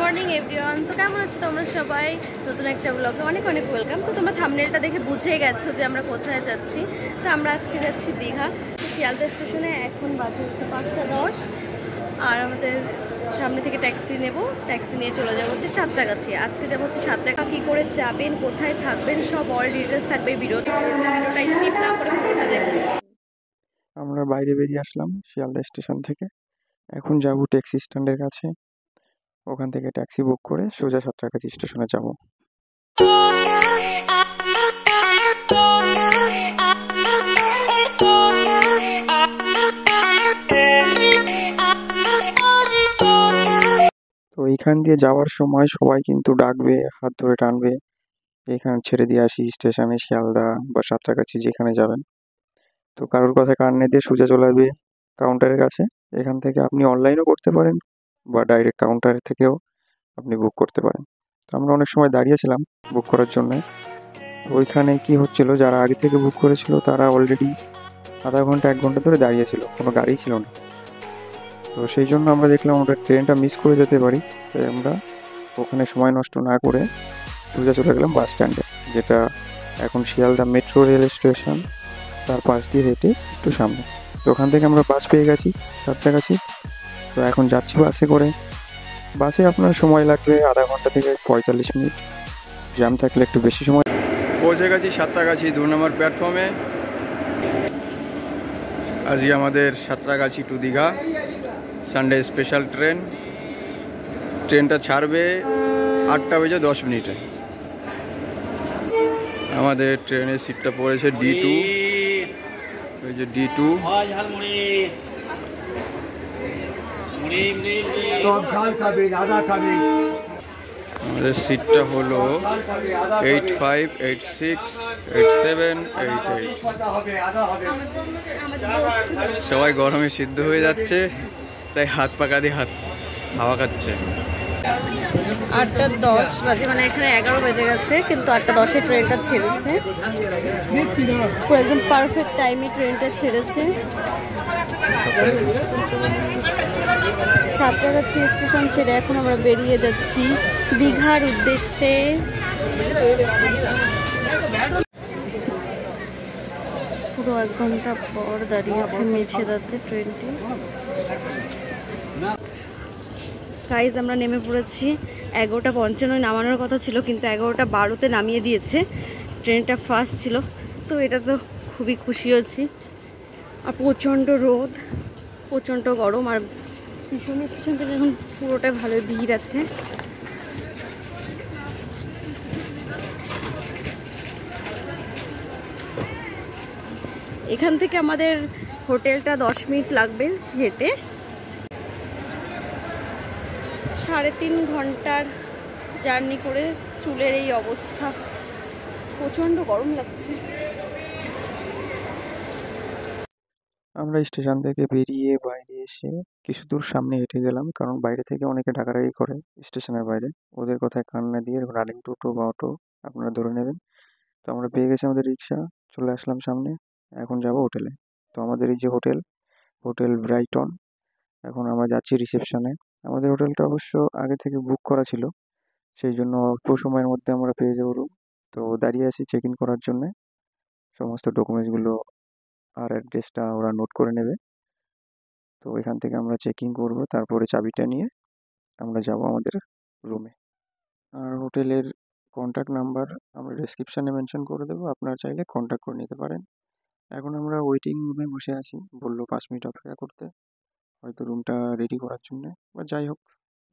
Morning everyone. তো কেমন আছো তোমরা সবাই? নতুন একটা ব্লগে অনেক অনেক ওয়েলকাম। তো তোমরা থাম্বনেলটা দেখে বুঝেই গেছো যে আমরা কোথায় যাচ্ছি। তো আমরা আজকে যাচ্ছি দীঘা। শিয়ালদা স্টেশনে এখন বাজে হচ্ছে 5:10 আর আমাদের সামনে থেকে ট্যাক্সি নেব। ট্যাক্সি নিয়ে চলে যাবো হচ্ছে সাঁতরাগাছি। আজকে যাবো হচ্ছে সাঁতরাগাছি। কী করে যাবেন, কোথায় থাকবেন, সব অল ডিটেলস থাকবে ভিডিওতে। ভিডিওটা স্কিপ না করে পুরোটা দেখবেন। আমরা বাইরে বেরিয়ে আসলাম শিয়ালদা স্টেশন থেকে। এখন যাব ট্যাক্সি স্ট্যান্ডের কাছে। ওখান থেকে ট্যাক্সি বুক করে সোজা সাঁতরাগাছি স্টেশনে যাব। তো এইখান দিয়ে যাওয়ার সময় সবাই কিন্তু ডাকবে, হাত ধরে টানবে, এখানে ছেড়ে দিয়ে আসি স্টেশনে শিয়ালদা বা সাঁতরাগাছি যেখানে যাবেন। তো কারোর কথায় কান দিয়ে সোজা চলে আসবে কাউন্টারের কাছে। এখান থেকে আপনি অনলাইনও করতে পারেন বা ডাইরেক্ট কাউন্টার থেকেও আপনি বুক করতে পারেন। তো আমরা অনেক সময় দাঁড়িয়েছিলাম বুক করার জন্য। তো ওইখানে কি হচ্ছিল, যারা আগে থেকে বুক করেছিল তারা অলরেডি আধা ঘন্টা 1 ঘন্টা ধরে দাঁড়িয়েছিল, কোনো গাড়ি ছিল না। তো সেই জন্য আমরা দেখলাম আমরা ট্রেনটা মিস করে যেতে পারি। তাই আমরা ওখানে সময় নষ্ট না করে সোজা চলে গেলাম বাস স্ট্যান্ডে, যেটা এখন শিয়ালদা মেট্রো রেল স্টেশন, তার পাশ দিয়ে হেঁটে একটু সামনে। তো ওখান থেকে আমরা বাস পেয়ে গেছি সাঁতরাগাছি। তো এখন যাচ্ছি বাসে করে। বাসে আপনার সময় লাগবে আধা ঘন্টা থেকে 45 মিনিট, জ্যাম থাকলে একটু বেশি সময়। পৌঁছে গেছি সাঁতরাগাছি 2 নম্বর প্ল্যাটফর্মে। আজকে আমাদের Santragachi to Digha Sunday special train. ট্রেনটা ছাড়বে 8:10 আমাদের ট্রেনের সিটটা পড়েছে D2। ওই যে D2। আমাদের সিটটা হলো 85, 86, 87, 88। সবাই গরমে সিদ্ধ হয়ে যাচ্ছে, তাই হাত পাকা দিয়ে হাওয়া খাচ্ছে। 8:10 বাজে, মানে এখানে 11 বেজে গেছে, কিন্তু 8:10 ট্রেনটা ছেড়েছে। পুরো একদম পারফেক্ট টাইমে ট্রেনটা ছেড়েছে। সাঁতরাগাছি স্টেশন ছেড়ে এখন আমরা বেরিয়ে যাচ্ছি দীঘার উদ্দেশ্যে। পুরো 1 ঘন্টা পর দাঁড়িয়েছে মেছেদাতে ট্রেনটি। গাইজ আমরা নেমে পড়েছি। 11:55 নামানোর কথা ছিল, কিন্তু 11:12-তে নামিয়ে দিয়েছে। ট্রেনটা ফাস্ট ছিল, তো এটা তো খুবই খুশি হয়েছি। আর প্রচণ্ড রোদ, প্রচণ্ড গরম, আর পিছনে স্টেশন থেকে এখন পুরোটাই ভালো ভিড় আছে। এখান থেকে আমাদের হোটেলটা 10 মিনিট লাগবে হেঁটে। 3.5 ঘন্টার জার্নি করে চুলের এই অবস্থা, প্রচণ্ড গরম লাগছে। আমরা স্টেশন থেকে বেরিয়ে বাইরে এসে কিছু দূর সামনে হেঁটে গেলাম, কারণ বাইরে থেকে অনেকে ডাকাডাকি করে স্টেশনের বাইরে। ওদের কথায় কান না দিয়ে রানিং টোটো বা অটো আপনারা ধরে নেবেন। তো আমরা পেয়ে গেছি আমাদের রিক্সা, চলে আসলাম সামনে। এখন যাব হোটেলে। তো আমাদের এই যে হোটেল, হোটেল ব্রাইটন। এখন আমরা যাচ্ছি রিসেপশনে। আমাদের হোটেলটা অবশ্য আগে থেকে বুক করা ছিল, সেই জন্য অল্প সময়ের মধ্যে আমরা পেয়ে যাবো রুম। তো দাঁড়িয়ে আছি চেক ইন করার জন্যে। সমস্ত ডকুমেন্টসগুলো আর অ্যাড্রেসটা ওরা নোট করে নেবে। তো এখান থেকে আমরা চেক ইন করবো, তারপরে চাবিটা নিয়ে আমরা যাব আমাদের রুমে। আর হোটেলের কন্ট্যাক্ট নাম্বার আমরা ডেসক্রিপশানে মেনশন করে দেবো, আপনারা চাইলে কন্ট্যাক্ট করে নিতে পারেন। এখন আমরা ওয়েটিং রুমে বসে আছি, বললো 5 মিনিট অপেক্ষা করতে, হয়তো রুমটা রেডি করার জন্যে। বা যাই হোক,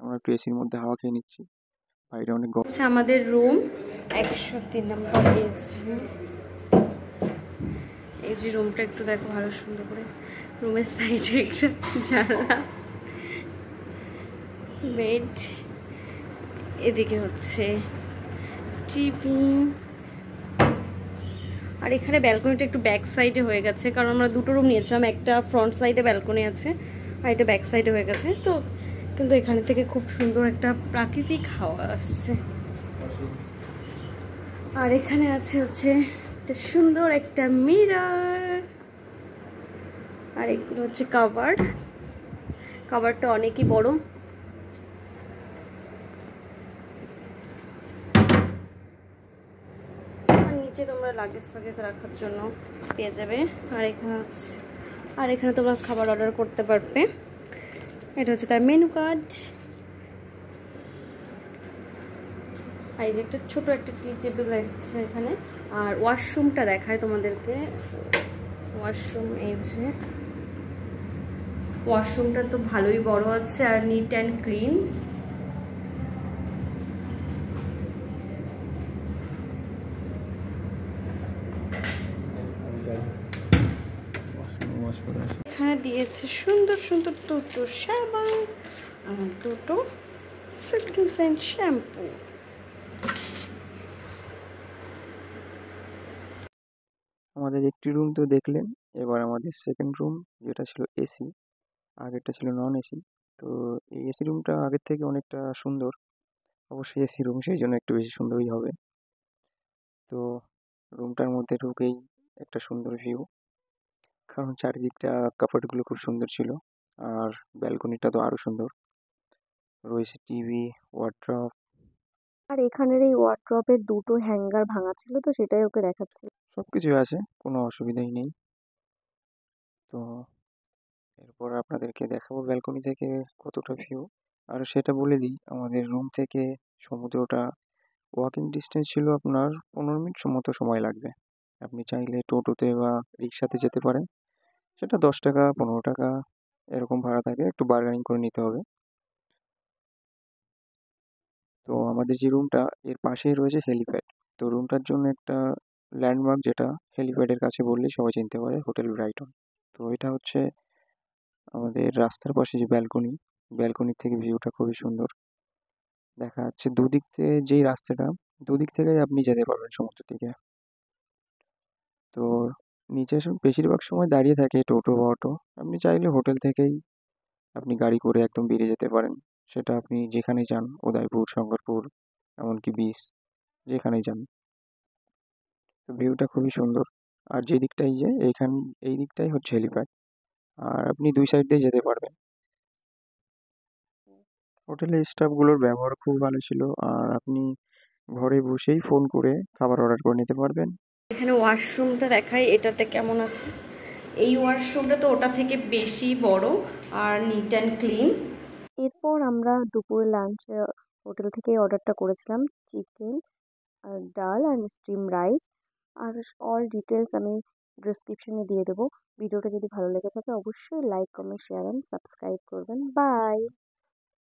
আমরা একটু এসির মধ্যে হাওয়া খেয়ে নিচ্ছি, বাইরে অনেক গরম। আচ্ছা, আমাদের রুম 103 নম্বর এই যে রুমটা একটু দেখো ভালো সুন্দর করে। রুমের সাইডে একটা জানলা, বেড, এদিকে হচ্ছে টিভি। আর এখানে ব্যালকনিটা একটু ব্যাক সাইডে হয়ে গেছে, কারণ আমরা 2টো রুম নিয়েছিলাম। একটা ফ্রন্ট সাইডে ব্যালকনি আছে আর এটা ব্যাক সাইডে হয়ে গেছে। তো কিন্তু এখানে থেকে খুব সুন্দর একটা প্রাকৃতিক হাওয়া আসছে। আর এখানে আছে হচ্ছে একটা সুন্দর একটা মিরর। আর এগুলো হচ্ছে কাভার্ড। কাভারটা অনেকই বড়। নিচে তোমরা লাগেজ ফাগেজ রাখার জন্য পেয়ে যাবে। আর এখানে তোমরা খাবার অর্ডার করতে পারবে। এটা হচ্ছে তার মেনু কার্ড। আর এই যে একটা ছোট একটা টি টেবিল আছে এখানে। আর ওয়াশরুমটা দেখায় তোমাদেরকে। ওয়াশরুম এই যে, ওয়াশরুমটা তো ভালোই বড় আছে আর নিট অ্যান্ড ক্লিন। এখানে দিয়েছে সুন্দর সুন্দর দুটো সাবান আর দুটো সিল্কি শ্যাম্পু। আমাদের একটি রুম তো দেখলেন, এবার আমাদের সেকেন্ড রুম, যেটা ছিল এসি, আগেরটা ছিল নন এসি। তো এই এসি রুমটা আগের থেকে অনেকটা সুন্দর। অবশ্যই এসি রুম, সেই জন্য একটু বেশি সুন্দরই হবে। তো রুমটার মধ্যে ঢুকেই একটা সুন্দর ভিউ, কারণ চারিদিকটা কাপড়গুলো খুব সুন্দর ছিল। আর ব্যালকনিটা তো আরো সুন্দর, রয়েছে টিভি, ওয়ার্ড্রপ। আর এখানের এই ওয়ার্ড্রপের দুটো হ্যাঙ্গার ভাঙা ছিল, তো সেটাই ওকে দেখাচ্ছিল। সবকিছুই আছে, কোনো অসুবিধাই নেই। তো এরপর আপনাদেরকে দেখাবো ব্যালকনি থেকে কতটা ভিউ। আর সেটা বলে দিই, আমাদের রুম থেকে সমুদ্রটা ওয়াকিং ডিস্টেন্স ছিল আপনার 15 মিনিট মতো সময় লাগবে। আপনি চাইলে টোটোতে বা রিক্সাতে যেতে পারেন, সেটা 10 টাকা 15 টাকা এরকম ভাড়া থাকে, একটু বার্গেনিং করে নিতে হবে। তো আমাদের যে রুমটা, এর পাশেই রয়েছে হেলিপ্যাড। তো রুমটার জন্য একটা ল্যান্ডমার্ক, যেটা হেলিপ্যাডের কাছে বললেই সবাই চিনতে পারে, হোটেল ব্রাইটন। তো এটা হচ্ছে আমাদের রাস্তার পাশে যে ব্যালকনি, ব্যালকনির থেকে ভিউটা খুবই সুন্দর দেখা যাচ্ছে। দুদিক থেকে যেই রাস্তাটা, দুদিক থেকেই আপনি যেতে পারবেন সমুদ্রের দিকে। তো নিচে বেশিরভাগ সময় দাঁড়িয়ে থাকে টোটো বা অটো। আপনি চাইলে হোটেল থেকেই আপনি গাড়ি করে একদম বেরিয়ে যেতে পারেন, সেটা আপনি যেখানেই যান, উদয়পুর, শঙ্করপুর, এমনকি বিচ, যেখানেই যান। তো ভিউটা খুবই সুন্দর। আর যে দিকটাই যায়, এই দিকটাই হচ্ছে হেলিপ্যাড। আর আপনি দুই সাইড দিয়ে যেতে পারবেন। হোটেলের স্টাফগুলোর ব্যবহার খুব ভালো ছিল। আর আপনি ঘরে বসেই ফোন করে খাবার অর্ডার করে নিতে পারবেন। এখানে ওয়াশরুমটা দেখাই, এটাতে কেমন আছে। এই ওয়াশরুমটা তো ওটা থেকে বেশি বড় আর নিট অ্যান্ড ক্লিন। এরপর আমরা দুপুরে লাঞ্চে হোটেল থেকে অর্ডারটা করেছিলাম চিকেন আর ডাল আর স্টিম রাইস। আর অল ডিটেলস আমি ডেসক্রিপশনে দিয়ে দেবো। ভিডিওটা যদি ভালো লেগে থাকে অবশ্যই like comment share and subscribe করবেন। বাই।